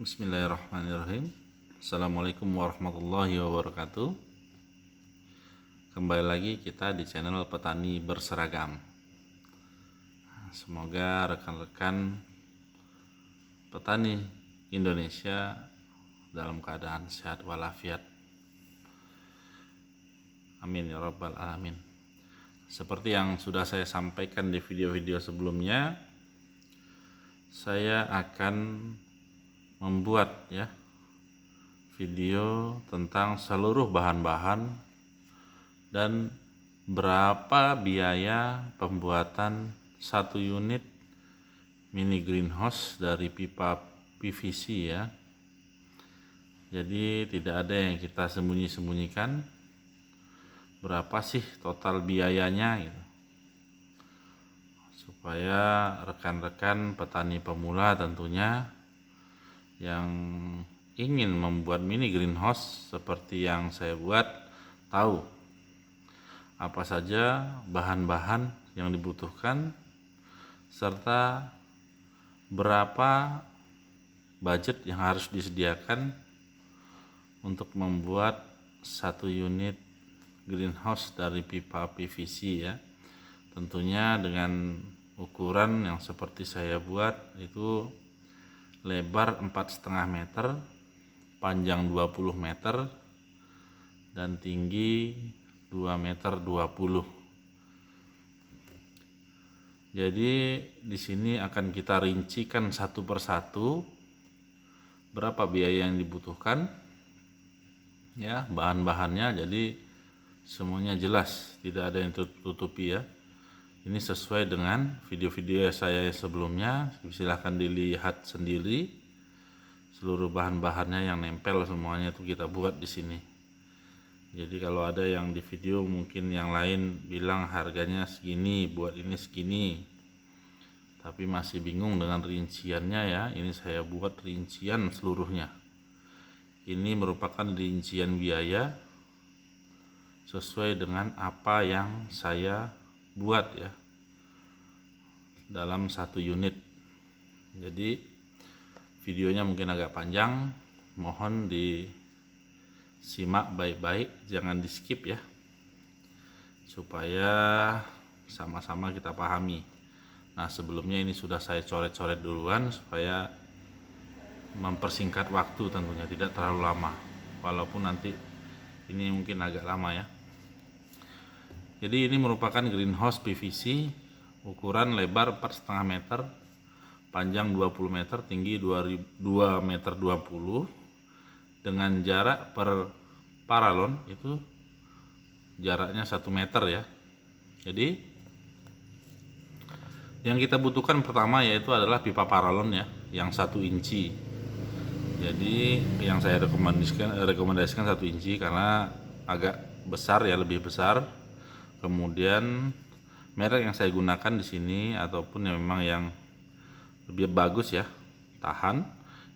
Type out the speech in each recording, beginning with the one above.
Bismillahirrahmanirrahim. Assalamualaikum warahmatullahi wabarakatuh. Kembali lagi kita di channel Petani Berseragam. Semoga rekan-rekan petani Indonesia dalam keadaan sehat walafiat. Amin ya rabbal alamin. Seperti yang sudah saya sampaikan di video-video sebelumnya, saya akan membuat video tentang seluruh bahan-bahan dan berapa biaya pembuatan satu unit mini greenhouse dari pipa PVC ya. Jadi tidak ada yang kita sembunyi-sembunyikan berapa sih total biayanya gitu, supaya rekan-rekan petani pemula tentunya yang ingin membuat mini greenhouse seperti yang saya buat tahu apa saja bahan-bahan yang dibutuhkan serta berapa budget yang harus disediakan untuk membuat satu unit greenhouse dari pipa PVC ya. Tentunya dengan ukuran yang seperti saya buat, itu lebar 4,5 meter, panjang 20 meter, dan tinggi 2,20 meter. Jadi di sini akan kita rincikan satu persatu berapa biaya yang dibutuhkan ya, bahan-bahannya. Jadi semuanya jelas, tidak ada yang tutupi ya. Ini sesuai dengan video-video saya sebelumnya, silahkan dilihat sendiri. Seluruh bahan-bahannya yang nempel semuanya itu kita buat di sini. Jadi kalau ada yang di video mungkin yang lain bilang harganya segini, buat ini segini, tapi masih bingung dengan rinciannya ya, ini saya buat rincian seluruhnya. Ini merupakan rincian biaya sesuai dengan apa yang saya buat ya dalam satu unit. Jadi videonya mungkin agak panjang, mohon disimak baik-baik, jangan di skip ya, supaya sama-sama kita pahami. Nah sebelumnya ini sudah saya coret-coret duluan supaya mempersingkat waktu, tentunya tidak terlalu lama, walaupun nanti ini mungkin agak lama ya. Jadi ini merupakan greenhouse PVC ukuran lebar 4,5 meter, panjang 20 meter, tinggi 2,20 meter, dengan jarak per paralon itu jaraknya 1 meter ya. Jadi yang kita butuhkan pertama yaitu adalah pipa paralon ya, yang 1 inci. Jadi yang saya rekomendasikan 1 inci karena agak besar ya, lebih besar. Kemudian merek yang saya gunakan di sini ataupun yang memang yang lebih bagus ya, tahan,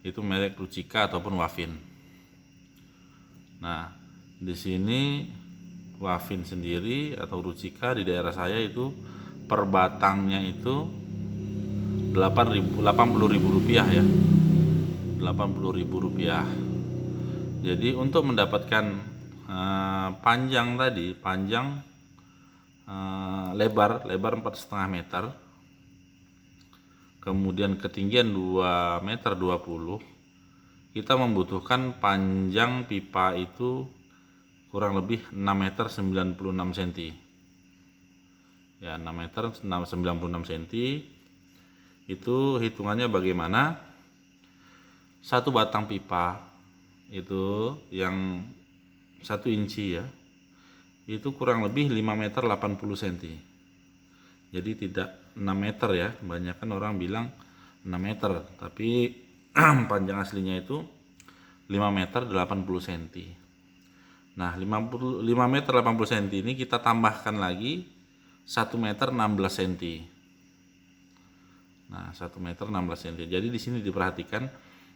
itu merek Lucika ataupun Wafin. Nah, di sini Wafin sendiri atau Lucika di daerah saya itu per batangnya itu 80.000 rupiah ya. 80.000 rupiah. Jadi untuk mendapatkan panjang lebar 4,5 meter, kemudian ketinggian 2,20 meter, kita membutuhkan panjang pipa itu kurang lebih 6 meter 96 cm ya. 6 meter 96 cm itu hitungannya bagaimana? Satu batang pipa itu yang 1 inci ya, itu kurang lebih 5 meter 80 cm. Jadi tidak 6 meter ya, kebanyakan orang bilang 6 meter, tapi panjang aslinya itu 5 meter 80 cm. Nah 5 meter 80 cm ini kita tambahkan lagi 1 meter 16 cm. Nah 1 meter 16 cm. Jadi di sini diperhatikan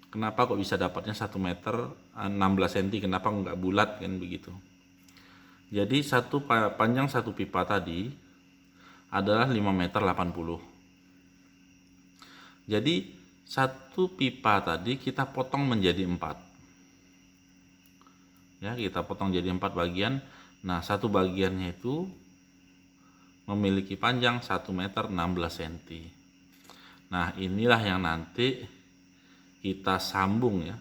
kenapa kok bisa dapatnya 1 meter 16 cm, kenapa enggak bulat kan begitu. Jadi panjang satu pipa tadi adalah 5 meter 80. Jadi satu pipa tadi kita potong menjadi 4. Ya, kita potong jadi 4 bagian. Nah, satu bagiannya itu memiliki panjang 1 meter 16 cm. Nah, inilah yang nanti kita sambung ya.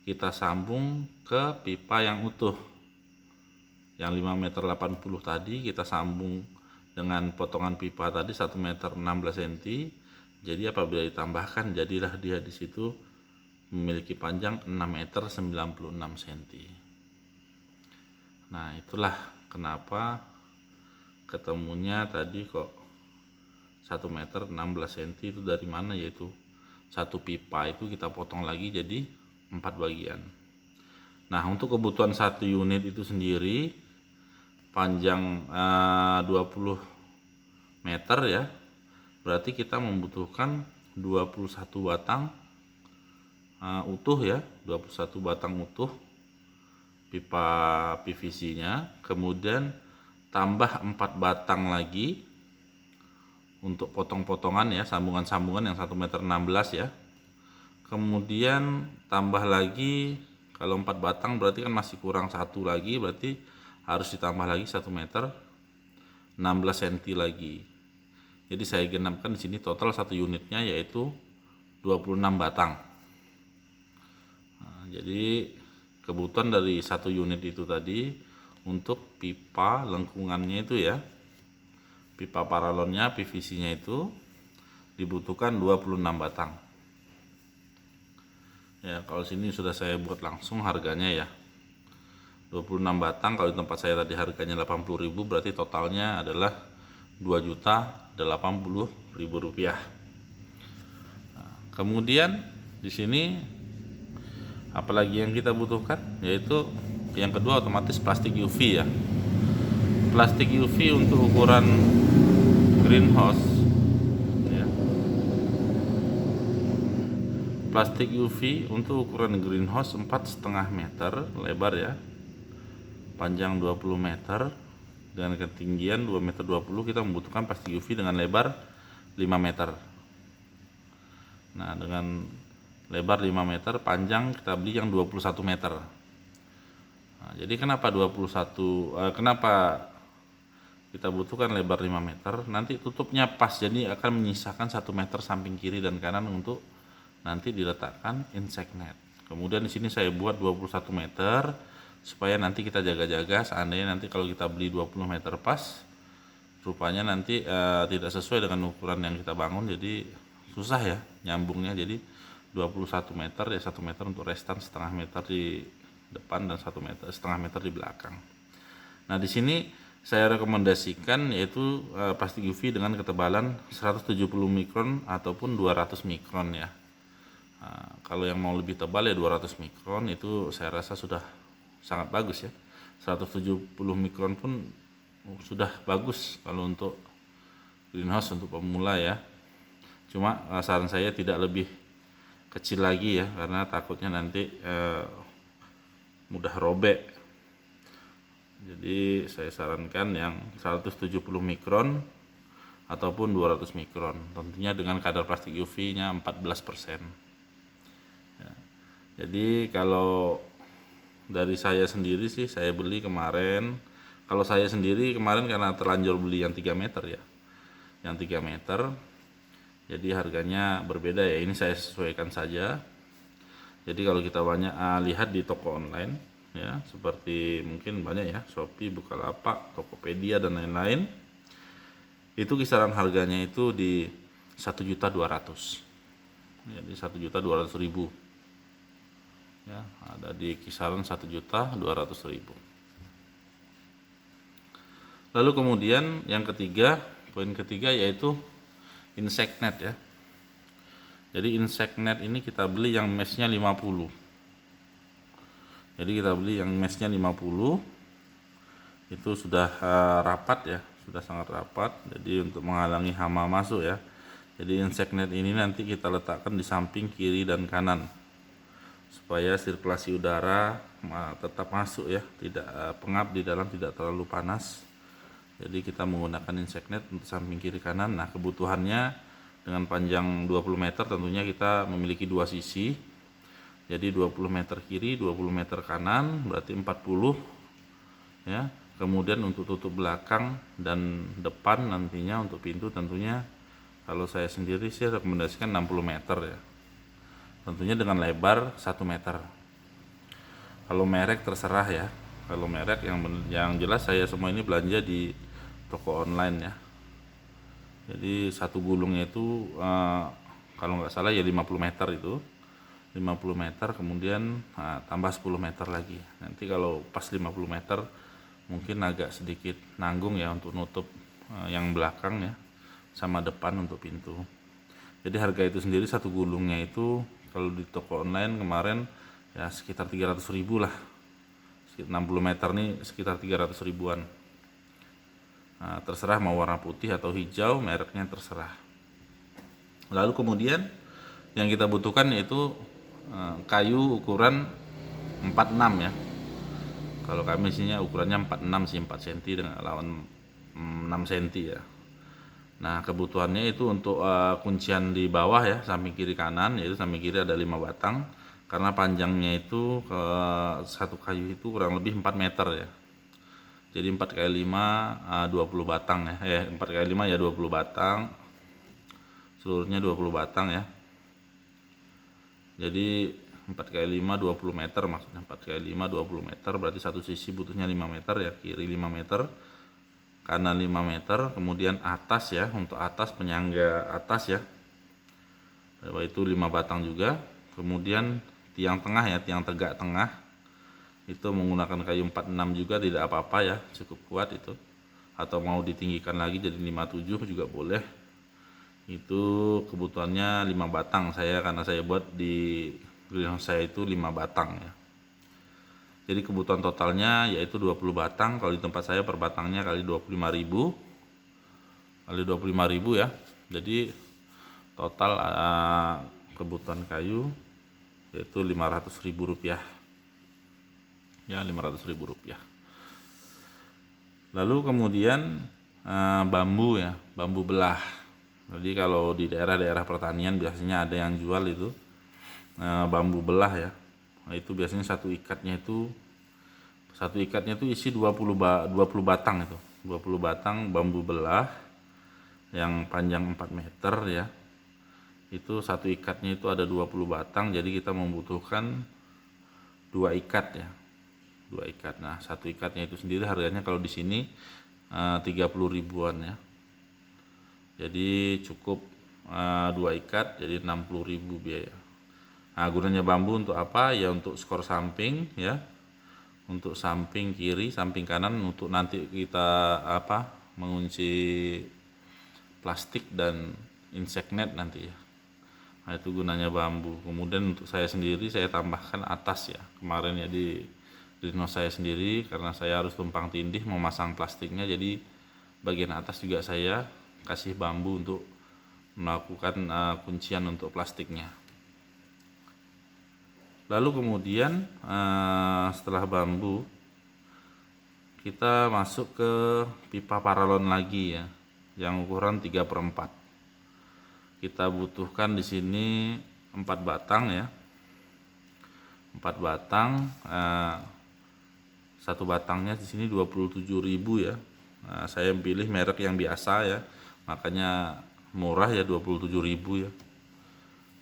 Kita sambung ke pipa yang utuh. Yang 5 meter 80 tadi kita sambung dengan potongan pipa tadi 1 meter 16 cm. Jadi apabila ditambahkan jadilah dia di situ memiliki panjang 6 meter 96 cm. Nah, itulah kenapa ketemunya tadi kok 1 meter 16 cm itu dari mana, yaitu satu pipa itu kita potong lagi jadi 4 bagian. Nah, untuk kebutuhan satu unit itu sendiri panjang 20 meter ya, berarti kita membutuhkan 21 batang utuh ya, 21 batang utuh pipa PVC nya, kemudian tambah 4 batang lagi untuk potong-potongan ya, sambungan-sambungan yang 1 meter 16 ya, kemudian tambah lagi, kalau 4 batang berarti kan masih kurang satu lagi, berarti harus ditambah lagi 1 meter 16 cm lagi. Jadi saya genapkan di sini total satu unitnya yaitu 26 batang. Nah, jadi kebutuhan dari satu unit itu tadi untuk pipa lengkungannya itu ya, pipa paralonnya PVC-nya itu dibutuhkan 26 batang. Ya, kalau sini sudah saya buat langsung harganya ya. 26 batang kalau di tempat saya tadi harganya 80.000, berarti totalnya adalah 2.080.000 rupiah. Nah, kemudian di sini apalagi yang kita butuhkan, yaitu yang kedua otomatis plastik UV ya. Plastik UV untuk ukuran greenhouse ya. Plastik UV untuk ukuran greenhouse 4,5 meter lebar ya, panjang 20 meter dengan ketinggian 2,20 meter, kita membutuhkan plastik UV dengan lebar 5 meter. Nah, dengan lebar 5 meter, panjang kita beli yang 21 meter. Nah, jadi kenapa kenapa kita butuhkan lebar 5 meter? Nanti tutupnya pas, jadi akan menyisakan 1 meter samping kiri dan kanan untuk nanti diletakkan insect net. Kemudian di sini saya buat 21 meter supaya nanti kita jaga-jaga, seandainya nanti kalau kita beli 20 meter pas, rupanya nanti tidak sesuai dengan ukuran yang kita bangun, jadi susah ya nyambungnya. Jadi 21 meter ya, 1 meter untuk restan, setengah meter di depan dan 1 meter setengah meter di belakang. Nah, di sini saya rekomendasikan yaitu plastik UV dengan ketebalan 170 mikron ataupun 200 mikron ya. Nah, kalau yang mau lebih tebal ya 200 mikron itu saya rasa sudah sangat bagus ya. 170 mikron pun sudah bagus kalau untuk greenhouse untuk pemula ya. Cuma saran saya tidak lebih kecil lagi ya, karena takutnya nanti mudah robek. Jadi saya sarankan yang 170 mikron ataupun 200 mikron, tentunya dengan kadar plastik UV nya 14%. Ya. Jadi kalau dari saya sendiri sih, saya beli kemarin, kalau saya sendiri kemarin karena terlanjur beli yang 3 meter ya, yang 3 meter, jadi harganya berbeda ya, ini saya sesuaikan saja. Jadi kalau kita banyak lihat di toko online ya, seperti mungkin banyak ya, Shopee, Bukalapak, Tokopedia dan lain-lain, itu kisaran harganya itu di 1.200.000. Jadi 1.200.000 ya, ada di kisaran 1.200.000. Lalu kemudian yang ketiga, poin ketiga yaitu insect net ya. Jadi insect net ini kita beli yang meshnya 50. Jadi kita beli yang meshnya 50, itu sudah rapat ya, sudah sangat rapat, jadi untuk menghalangi hama masuk ya. Jadi insect net ini nanti kita letakkan di samping kiri dan kanan supaya sirkulasi udara tetap masuk ya, tidak pengap di dalam, tidak terlalu panas. Jadi kita menggunakan insect net untuk samping kiri kanan. Nah, kebutuhannya dengan panjang 20 meter tentunya kita memiliki dua sisi. Jadi 20 meter kiri, 20 meter kanan, berarti 40 ya. Kemudian untuk tutup belakang dan depan nantinya untuk pintu tentunya kalau saya sendiri sih rekomendasikan 60 meter ya. Tentunya dengan lebar 1 meter. Kalau merek terserah ya. Kalau merek yang jelas saya semua ini belanja di toko online ya. Jadi satu gulungnya itu kalau nggak salah ya 50 meter itu. 50 meter kemudian tambah 10 meter lagi. Nanti kalau pas 50 meter mungkin agak sedikit nanggung ya untuk nutup yang belakang ya sama depan untuk pintu. Jadi harga itu sendiri satu gulungnya itu kalau di toko online kemarin ya sekitar 300.000 lah. 60 meter nih sekitar 300 ribuan. Nah, terserah mau warna putih atau hijau, mereknya terserah. Lalu kemudian yang kita butuhkan yaitu kayu ukuran 46 ya. Kalau kami isinya ukurannya 46 sih, 4 cm dengan lawan 6 cm ya. Nah kebutuhannya itu untuk kuncian di bawah ya, samping kiri kanan, yaitu samping kiri ada 5 batang. Karena panjangnya itu ke satu kayu itu kurang lebih 4 meter ya. Jadi 4 kali 5 20 batang ya. 4 kali 5 ya 20 batang. Seluruhnya 20 batang ya. Jadi 4 kali 5 20 meter maksudnya. 4 kali 5 20 meter berarti satu sisi butuhnya 5 meter ya, kiri 5 meter, kanan 5 meter, kemudian atas ya, untuk atas penyangga atas ya. Itu 5 batang juga. Kemudian tiang tengah ya, tiang tegak tengah itu menggunakan kayu 46 juga tidak apa-apa ya, cukup kuat itu. Atau mau ditinggikan lagi jadi 57 juga boleh. Itu kebutuhannya 5 batang saya, karena saya buat di greenhouse saya itu 5 batang ya. Jadi kebutuhan totalnya yaitu 20 batang. Kalau di tempat saya per batangnya kali 25.000 kali 25.000 ya. Jadi total kebutuhan kayu yaitu 500.000 rupiah ya, 500.000 rupiah. Lalu kemudian bambu ya, bambu belah. Jadi kalau di daerah-daerah pertanian biasanya ada yang jual itu bambu belah ya. Nah, itu biasanya satu ikatnya itu isi 20 batang itu. 20 batang bambu belah yang panjang 4 meter ya. Itu satu ikatnya itu ada 20 batang, jadi kita membutuhkan 2 ikat ya. 2 ikat. Nah, satu ikatnya itu sendiri harganya kalau di sini 30 ribuan ya. Jadi cukup 2 ikat jadi 60.000 biaya. Nah, gunanya bambu untuk apa? Ya untuk skor samping ya. Untuk samping kiri, samping kanan untuk nanti kita mengunci plastik dan insect net nanti ya. Nah, itu gunanya bambu. Kemudian untuk saya sendiri saya tambahkan atas ya. Kemarin ya di greenhouse saya sendiri karena saya harus tumpang tindih memasang plastiknya, jadi bagian atas juga saya kasih bambu untuk melakukan kuncian untuk plastiknya. Lalu kemudian setelah bambu kita masuk ke pipa paralon lagi ya, yang ukuran 3/4. Kita butuhkan di sini 4 batang ya. 4 batang, satu batangnya di sini 27.000 ya. Nah, saya pilih merek yang biasa ya, makanya murah ya 27.000 ya.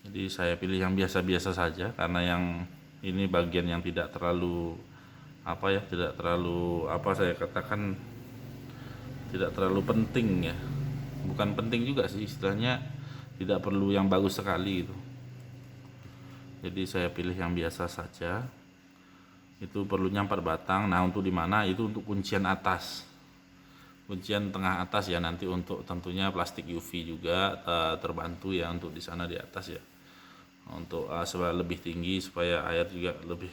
Jadi saya pilih yang biasa-biasa saja karena yang ini bagian yang tidak terlalu saya katakan tidak terlalu penting ya. Bukan penting juga sih istilahnya, tidak perlu yang bagus sekali itu. Jadi saya pilih yang biasa saja. Itu perlunya 4 batang. Nah, untuk di mana? Itu untuk kuncian atas. Kuncian tengah atas ya, nanti untuk tentunya plastik UV juga terbantu ya untuk di sana di atas ya. Untuk supaya lebih tinggi supaya air juga lebih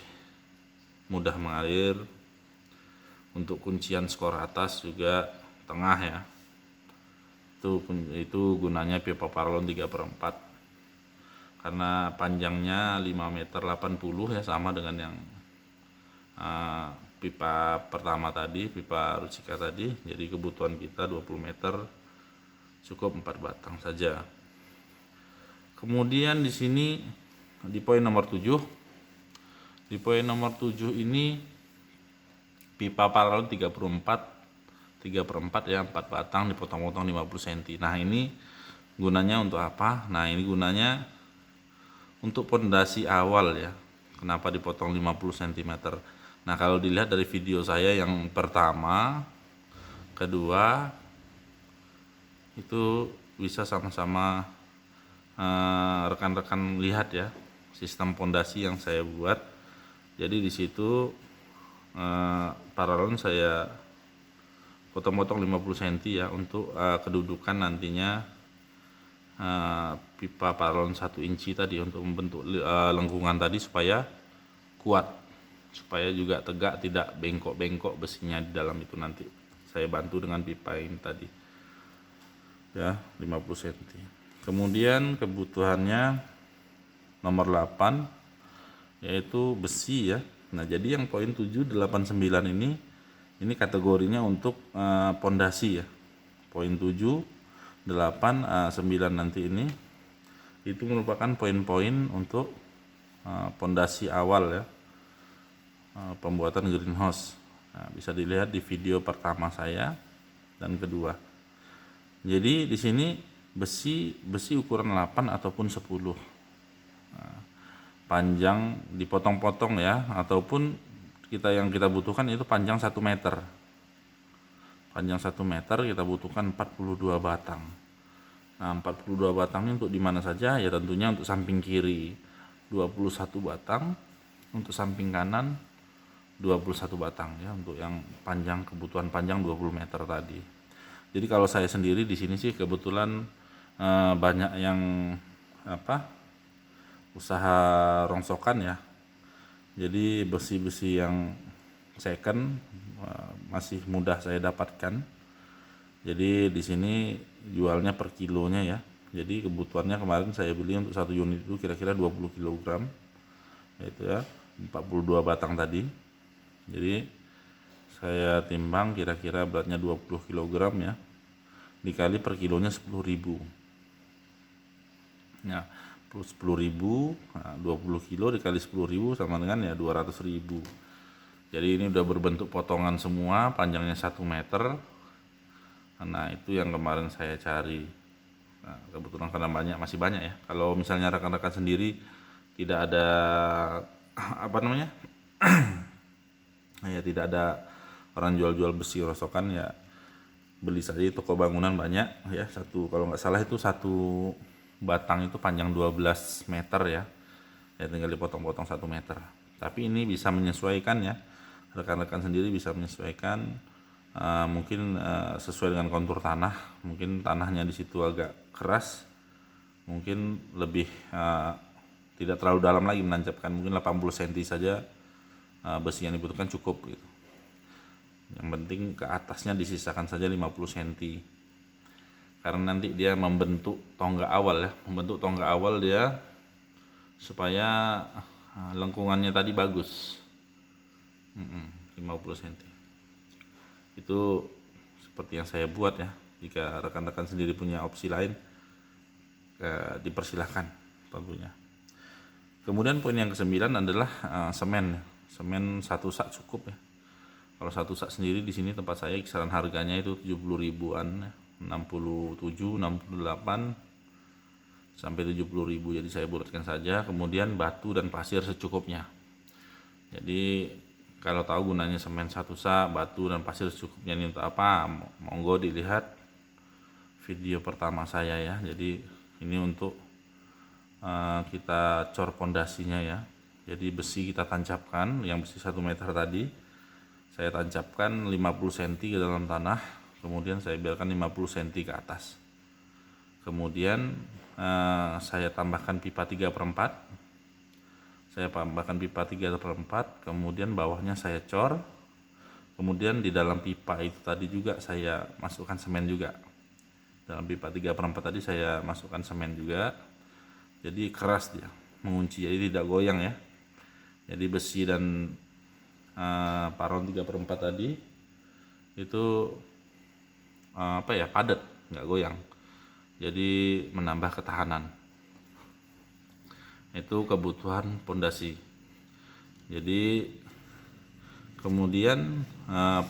mudah mengalir. Untuk kuncian skor atas juga tengah ya. Itu gunanya pipa paralon 3/4. Karena panjangnya 5,80 meter ya, sama dengan yang pipa pertama tadi, pipa Rucika tadi. Jadi kebutuhan kita 20 meter, cukup 4 batang saja. Kemudian di sini di poin nomor 7. Di poin nomor 7 ini pipa paralon 3/4 ya, 4 batang dipotong-potong 50 cm. Nah, ini gunanya untuk apa? Nah, ini gunanya untuk pondasi awal ya. Kenapa dipotong 50 cm? Nah, kalau dilihat dari video saya yang pertama, kedua, itu bisa sama-sama rekan-rekan lihat ya sistem pondasi yang saya buat. Jadi di situ paralon saya potong-potong 50 cm ya untuk kedudukan nantinya pipa paralon 1 inci tadi untuk membentuk lengkungan tadi supaya kuat, supaya juga tegak, tidak bengkok-bengkok besinya di dalam itu. Nanti saya bantu dengan pipa ini tadi ya, 50 cm. Kemudian kebutuhannya nomor 8 yaitu besi ya. Nah, jadi yang poin 7, 8, 9 ini kategorinya untuk pondasi ya. Poin 7, 8, 9 nanti ini itu merupakan poin-poin untuk pondasi awal ya, pembuatan greenhouse. Nah, bisa dilihat di video pertama saya dan kedua. Jadi di sini besi ukuran 8 ataupun 10. Panjang dipotong-potong ya, ataupun yang kita butuhkan itu panjang 1 meter. Panjang 1 meter kita butuhkan 42 batang. Nah, 42 batang ini untuk di mana saja? Ya tentunya untuk samping kiri 21 batang, untuk samping kanan 21 batang ya, untuk yang panjang, kebutuhan panjang 20 meter tadi. Jadi kalau saya sendiri di sini sih kebetulan banyak yang usaha rongsokan ya. Jadi besi-besi yang second masih mudah saya dapatkan. Jadi di sini jualnya per kilonya ya. Jadi kebutuhannya kemarin saya beli untuk 1 unit itu kira-kira 20 kg. Yaitu ya 42 batang tadi. Jadi saya timbang kira-kira beratnya 20 kg ya. Dikali per kilonya 10.000. Nah, plus 10.000, 20 kilo dikali 10.000 sama dengan ya 200.000. Jadi ini udah berbentuk potongan semua, panjangnya 1 meter. Nah, itu yang kemarin saya cari. Nah, kebetulan karena masih banyak ya. Kalau misalnya rekan-rekan sendiri tidak ada ya tidak ada orang jual-jual besi rosokan ya, beli saja di toko bangunan banyak ya. Kalau nggak salah itu satu batang itu panjang 12 meter ya. Ya tinggal dipotong-potong 1 meter. Tapi ini bisa menyesuaikan ya. Rekan-rekan sendiri bisa menyesuaikan mungkin sesuai dengan kontur tanah. Mungkin tanahnya di situ agak keras. Mungkin lebih tidak terlalu dalam lagi menancapkan, mungkin 80 cm saja besi yang dibutuhkan cukup gitu. Yang penting ke atasnya disisakan saja 50 cm. Karena nanti dia membentuk tonggak awal ya, dia supaya lengkungannya tadi bagus. 50 cm. Itu seperti yang saya buat ya. Jika rekan-rekan sendiri punya opsi lain, dipersilahkan tentunya. Kemudian poin yang ke-9 adalah semen. Semen 1 sak cukup ya. Kalau 1 sak sendiri di sini tempat saya kisaran harganya itu 70 ribuan, 67, 68 sampai 70 ribu. Jadi saya bulatkan saja. Kemudian batu dan pasir secukupnya. Jadi kalau tahu gunanya semen 1 sak, batu dan pasir secukupnya ini untuk apa? Monggo dilihat video pertama saya ya. Jadi ini untuk kita cor pondasinya ya. Jadi besi kita tancapkan, yang besi 1 meter tadi saya tancapkan 50 cm ke dalam tanah, kemudian saya biarkan 50 cm ke atas. Kemudian saya tambahkan pipa 3/4. Saya tambahkan pipa 3/4, kemudian bawahnya saya cor. Kemudian di dalam pipa itu tadi juga saya masukkan semen juga. Dalam pipa 3/4 tadi saya masukkan semen juga. Jadi keras dia, mengunci, jadi tidak goyang ya. Jadi besi dan paralon 3/4 tadi itu padat, nggak goyang. Jadi menambah ketahanan. Itu kebutuhan pondasi. Jadi kemudian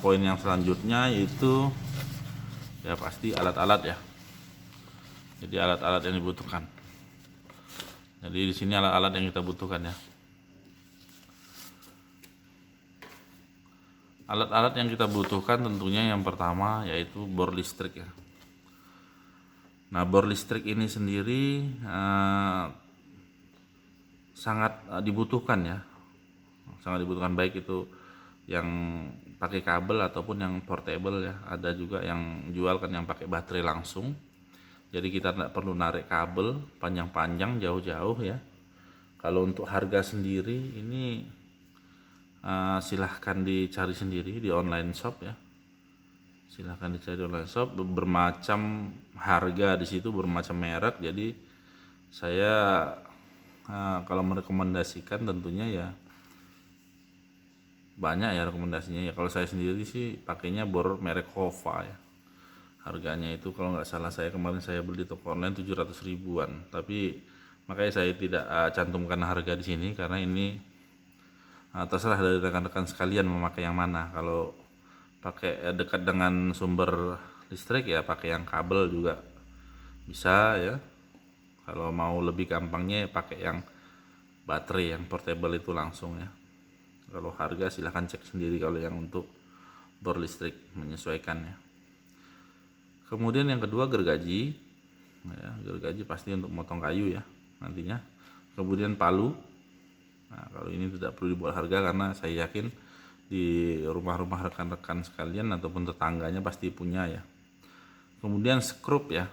poin yang selanjutnya itu ya pasti alat-alat ya. Jadi alat-alat yang dibutuhkan. Jadi di sini alat-alat yang kita butuhkan ya. Alat-alat yang kita butuhkan tentunya yang pertama yaitu bor listrik ya. Nah, bor listrik ini sendiri sangat dibutuhkan ya. Sangat dibutuhkan, baik itu yang pakai kabel ataupun yang portable ya. Ada juga yang jual kan yang pakai baterai langsung. Jadi kita tidak perlu narik kabel panjang-panjang jauh-jauh ya. Kalau untuk harga sendiri ini silahkan dicari sendiri di online shop ya. Silahkan dicari di online shop, bermacam harga di situ, bermacam merek. Jadi saya kalau merekomendasikan tentunya ya banyak ya rekomendasinya ya. Kalau saya sendiri sih pakainya bor merek Hova ya. Harganya itu kalau nggak salah saya kemarin saya beli di toko online 700 ribuan. Tapi makanya saya tidak cantumkan harga di sini karena ini terserah dari rekan-rekan sekalian memakai yang mana. Kalau pakai dekat dengan sumber listrik ya pakai yang kabel juga bisa ya. Kalau mau lebih gampangnya ya pakai yang baterai yang portable itu langsung ya. Kalau harga silahkan cek sendiri kalau yang untuk bor listrik, menyesuaikan ya. Kemudian yang kedua gergaji ya, gergaji pasti untuk motong kayu ya nantinya. Kemudian palu. Nah, kalau ini tidak perlu dibuat harga karena saya yakin di rumah-rumah rekan-rekan sekalian ataupun tetangganya pasti punya ya. Kemudian skrup ya.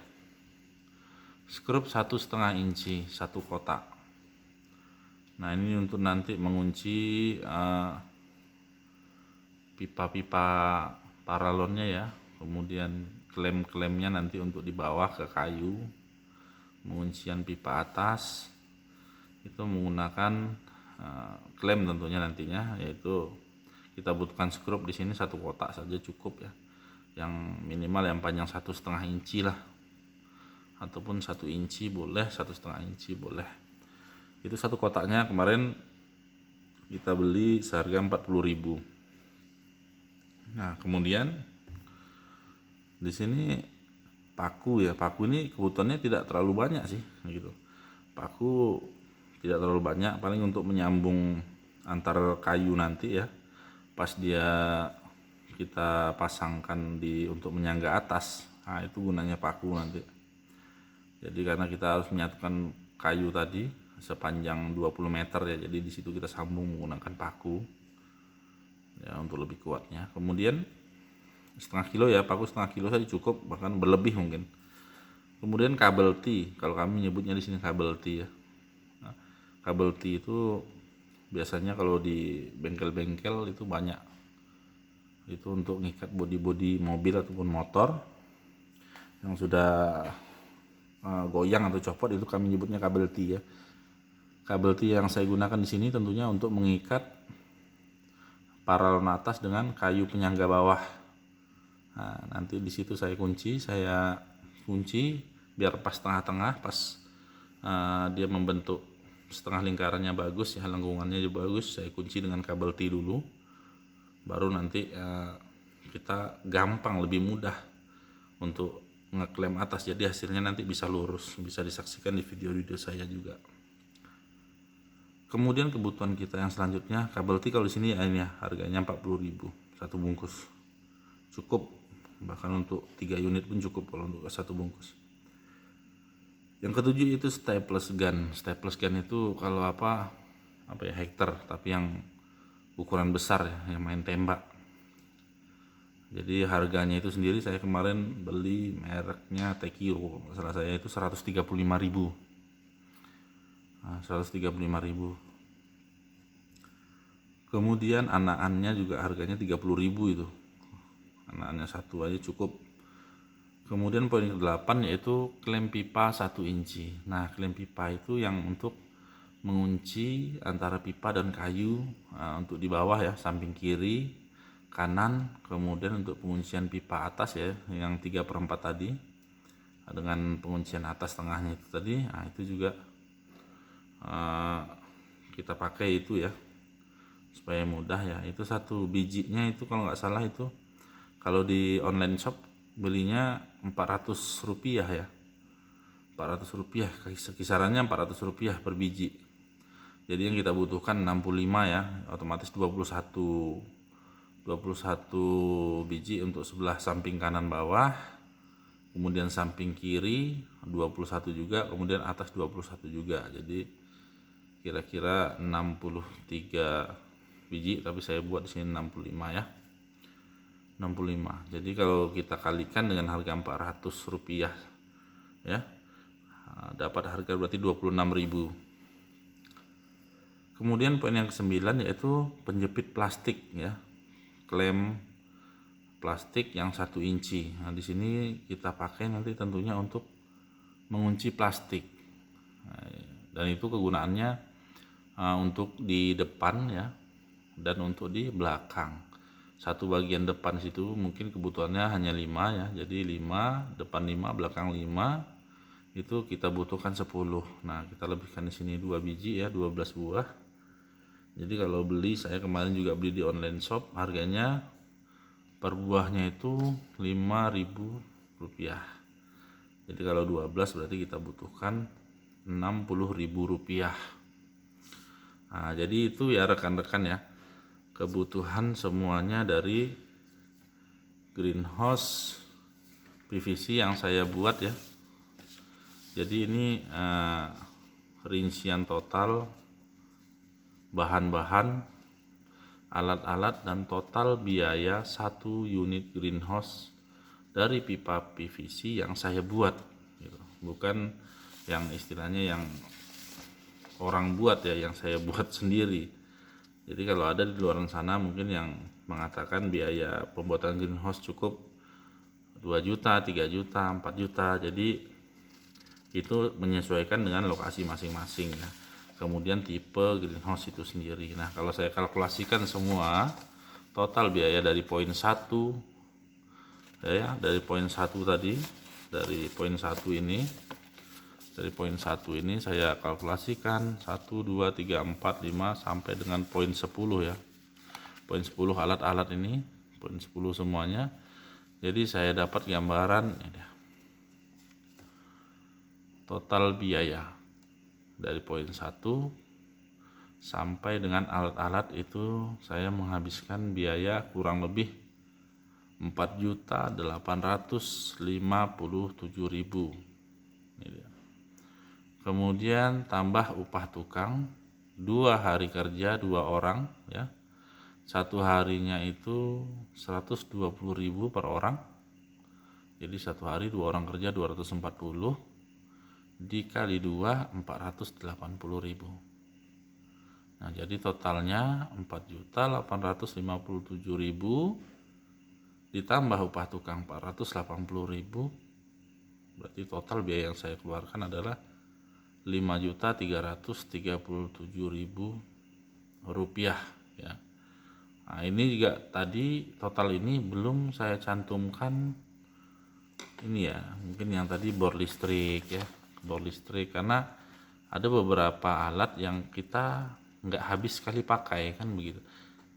Skrup 1,5 inci, 1 kotak. Nah, ini untuk nanti mengunci pipa-pipa paralonnya ya. Kemudian klem-klemnya nanti untuk di bawah ke kayu. Penguncian pipa atas itu menggunakan klem tentunya nantinya, yaitu kita butuhkan skrup di sini 1 kotak saja cukup ya. Yang minimal yang panjang 1,5 inci lah, ataupun 1 inci boleh, 1,5 inci boleh. Itu 1 kotaknya kemarin kita beli seharga 40.000. Nah, kemudian di sini paku ya. Paku ini kebutuhannya tidak terlalu banyak sih gitu. Paku tidak terlalu banyak, paling untuk menyambung antar kayu nanti ya. Pas dia kita pasangkan untuk menyangga atas. Nah, itu gunanya paku nanti. Jadi karena kita harus menyatukan kayu tadi sepanjang 20 meter ya. Jadi di situ kita sambung menggunakan paku. Ya, untuk lebih kuatnya. Kemudian setengah kilo ya, paku setengah kilo saja cukup, bahkan berlebih mungkin. Kemudian kabel T, kalau kami nyebutnya di sini kabel T ya. Nah, kabel T itu biasanya kalau di bengkel-bengkel itu banyak. Itu untuk ngikat bodi-bodi mobil ataupun motor yang sudah goyang atau copot, itu kami nyebutnya kabel T ya. Kabel T yang saya gunakan di sini tentunya untuk mengikat paralon atas dengan kayu penyangga bawah. Nah, nanti di situ saya kunci biar pas tengah-tengah, pas dia membentuk setengah lingkarannya bagus ya, lengkungannya juga bagus, saya kunci dengan kabel T dulu. Baru nanti kita gampang, lebih mudah untuk ngeklem atas, jadi hasilnya nanti bisa lurus, bisa disaksikan di video-video saya juga. Kemudian kebutuhan kita yang selanjutnya kabel T, kalau di sini ya ini ya, harganya 40.000 1 bungkus. Cukup, bahkan untuk 3 unit pun cukup kalau untuk 1 bungkus. Yang ketujuh itu staples gun. Staples gun itu kalau apa ya, Hektar, tapi yang ukuran besar ya, yang main tembak. Jadi harganya itu sendiri saya kemarin beli mereknya Tekiro, salah saya itu 135.000. Nah, 135.000. Kemudian anakannya juga harganya 30.000 itu. Anakannya 1 aja cukup. Kemudian poin ke-8 yaitu klem pipa 1 inci. Nah, klem pipa itu yang untuk mengunci antara pipa dan kayu untuk di bawah ya, samping kiri, kanan. Kemudian untuk penguncian pipa atas ya, yang 3/4 tadi, dengan penguncian atas tengahnya itu tadi. Nah, itu juga eh, kita pakai itu ya, supaya mudah ya. Itu satu bijinya itu kalau nggak salah itu kalau di online shop belinya Rp400 ya, Rp400, kisarannya Rp400 per biji. Jadi yang kita butuhkan 65 ya, otomatis 21 biji untuk sebelah samping kanan bawah, kemudian samping kiri 21 juga, kemudian atas 21 juga. Jadi kira-kira 63 biji, tapi saya buat di sini 65 ya. 65. Jadi kalau kita kalikan dengan harga Rp400 ya, dapat harga berarti 26.000. Kemudian poin yang ke-9 yaitu penjepit plastik ya. Klem plastik yang 1 inci. Nah, di sini kita pakai nanti tentunya untuk mengunci plastik. Nah, dan itu kegunaannya untuk di depan ya, dan untuk di belakang. Satu bagian depan situ mungkin kebutuhannya hanya 5 ya. Jadi 5, depan 5, belakang 5. Itu kita butuhkan 10. Nah, kita lebihkan di sini 2 biji ya, 12 buah. Jadi kalau beli, saya kemarin juga beli di online shop, harganya per buahnya itu Rp5.000. Jadi kalau 12 berarti kita butuhkan Rp60.000. Nah, jadi itu ya rekan-rekan ya, kebutuhan semuanya dari greenhouse PVC yang saya buat ya. Jadi ini rincian total bahan-bahan, alat-alat, dan total biaya 1 unit greenhouse dari pipa PVC yang saya buat gitu. Bukan yang istilahnya yang orang buat ya, yang saya buat sendiri. Jadi kalau ada di luar sana mungkin yang mengatakan biaya pembuatan greenhouse cukup 2 juta, 3 juta, 4 juta. Jadi itu menyesuaikan dengan lokasi masing-masing ya. Kemudian tipe greenhouse itu sendiri. Nah, kalau saya kalkulasikan semua total biaya dari poin 1 ya, dari poin 1 tadi, dari poin 1 ini, saya kalkulasikan 1, 2, 3, 4, 5 sampai dengan poin 10 ya. Poin 10 alat-alat ini, poin 10 semuanya. Jadi saya dapat gambaran ya, total biaya dari poin 1 sampai dengan alat-alat itu saya menghabiskan biaya kurang lebih 4.857.000. Kemudian tambah upah tukang 2 hari kerja 2 orang ya. 1 harinya itu 120.000 per orang. Jadi 1 hari 2 orang kerja 240 dikali 2 480.000. Nah, jadi totalnya 4.857.000 ditambah upah tukang 480.000. Berarti total biaya yang saya keluarkan adalah Rp5.337.000 ya. Nah, ini juga tadi total ini belum saya cantumkan ini ya, mungkin yang tadi bor listrik ya, bor listrik, karena ada beberapa alat yang kita nggak habis sekali pakai kan begitu,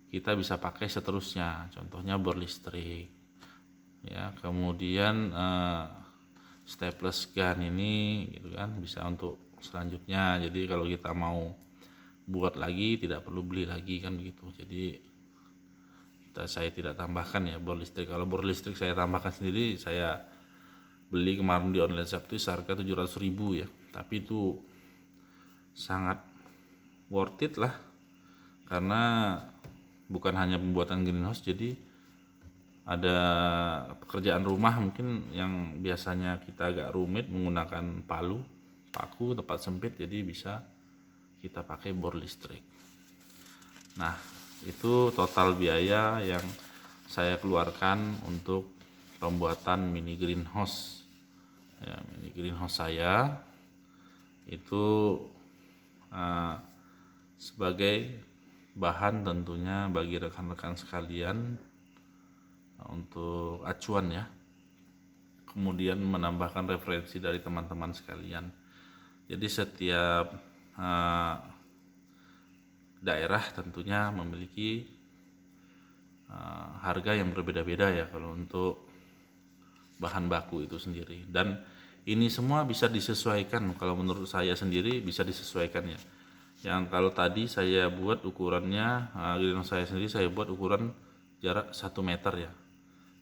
kita bisa pakai seterusnya. Contohnya bor listrik ya, kemudian staples gun ini gitu kan, bisa untuk selanjutnya. Jadi kalau kita mau buat lagi tidak perlu beli lagi kan begitu. Jadi saya tidak tambahkan ya bor listrik. Kalau bor listrik saya tambahkan sendiri, saya beli kemarin di online shop itu seharga 700.000 ya, tapi itu sangat worth it lah, karena bukan hanya pembuatan greenhouse, jadi ada pekerjaan rumah mungkin yang biasanya kita agak rumit menggunakan paku, tempat sempit, jadi bisa kita pakai bor listrik. Nah, itu total biaya yang saya keluarkan untuk pembuatan mini greenhouse ya. Mini greenhouse saya itu sebagai bahan tentunya bagi rekan-rekan sekalian untuk acuan ya, kemudian menambahkan referensi dari teman-teman sekalian. Jadi setiap eh, daerah tentunya memiliki harga yang berbeda-beda ya kalau untuk bahan baku itu sendiri, dan ini semua bisa disesuaikan. Kalau menurut saya sendiri bisa disesuaikan ya. Yang kalau tadi saya buat ukurannya, greenhouse saya sendiri saya buat ukuran jarak 1 meter ya.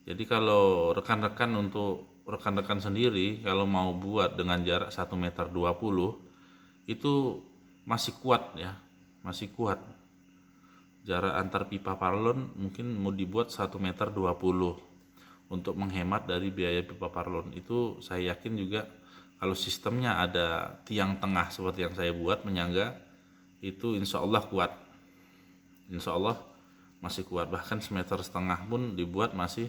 Jadi kalau rekan-rekan sendiri kalau mau buat dengan jarak 1,20 meter itu masih kuat ya, masih kuat. Jarak antar pipa parlon mungkin mau dibuat 1,20 meter untuk menghemat dari biaya pipa parlon. Itu saya yakin juga kalau sistemnya ada tiang tengah seperti yang saya buat menyangga, itu insya Allah kuat, insya Allah masih kuat. Bahkan 1,5 meter pun dibuat masih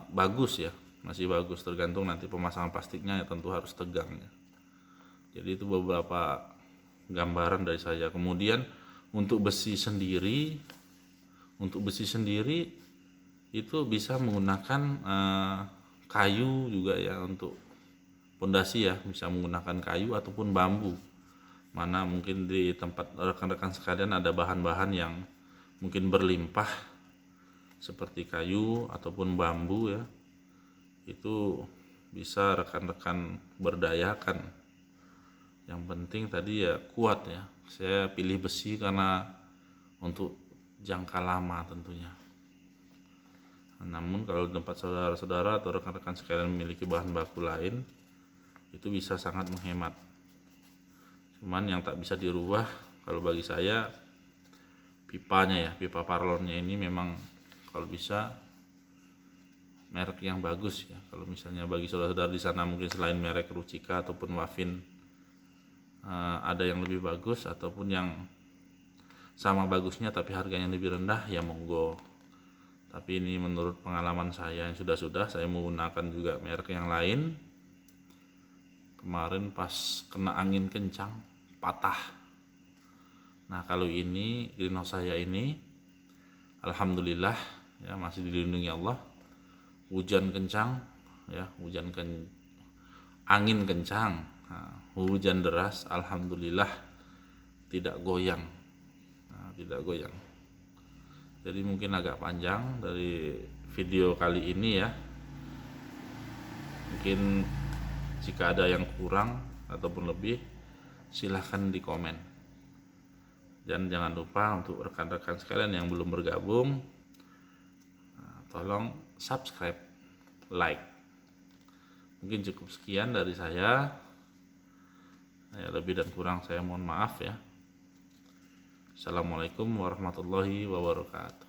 bagus ya, masih bagus, tergantung nanti pemasangan plastiknya ya, tentu harus tegang ya. Jadi itu beberapa gambaran dari saya. Kemudian untuk besi sendiri itu bisa menggunakan kayu juga ya. Untuk pondasi ya bisa menggunakan kayu ataupun bambu. Mana mungkin di tempat rekan-rekan sekalian ada bahan-bahan yang mungkin berlimpah seperti kayu ataupun bambu ya, itu bisa rekan-rekan berdayakan. Yang penting tadi ya kuat ya. Saya pilih besi karena untuk jangka lama tentunya. Namun kalau tempat saudara-saudara atau rekan-rekan sekalian memiliki bahan baku lain, itu bisa sangat menghemat. Cuman yang tak bisa dirubah kalau bagi saya pipanya ya, pipa parlonnya ini memang kalau bisa merek yang bagus ya. Kalau misalnya bagi saudara-saudara di sana mungkin selain merek Rucika ataupun Wafin ada yang lebih bagus ataupun yang sama bagusnya tapi harganya lebih rendah, ya monggo. Tapi ini menurut pengalaman saya yang sudah saya menggunakan juga merek yang lain. Kemarin pas kena angin kencang patah. Nah kalau ini greenhouse saya ini alhamdulillah ya masih dilindungi Allah. Hujan kencang ya, angin kencang, hujan deras, alhamdulillah tidak goyang. Tidak goyang. Jadi mungkin agak panjang dari video kali ini ya. Mungkin jika ada yang kurang ataupun lebih silahkan di komen. Dan jangan lupa untuk rekan-rekan sekalian yang belum bergabung, tolong subscribe, like. Mungkin cukup sekian dari saya. Lebih dan kurang saya mohon maaf ya. Assalamualaikum warahmatullahi wabarakatuh.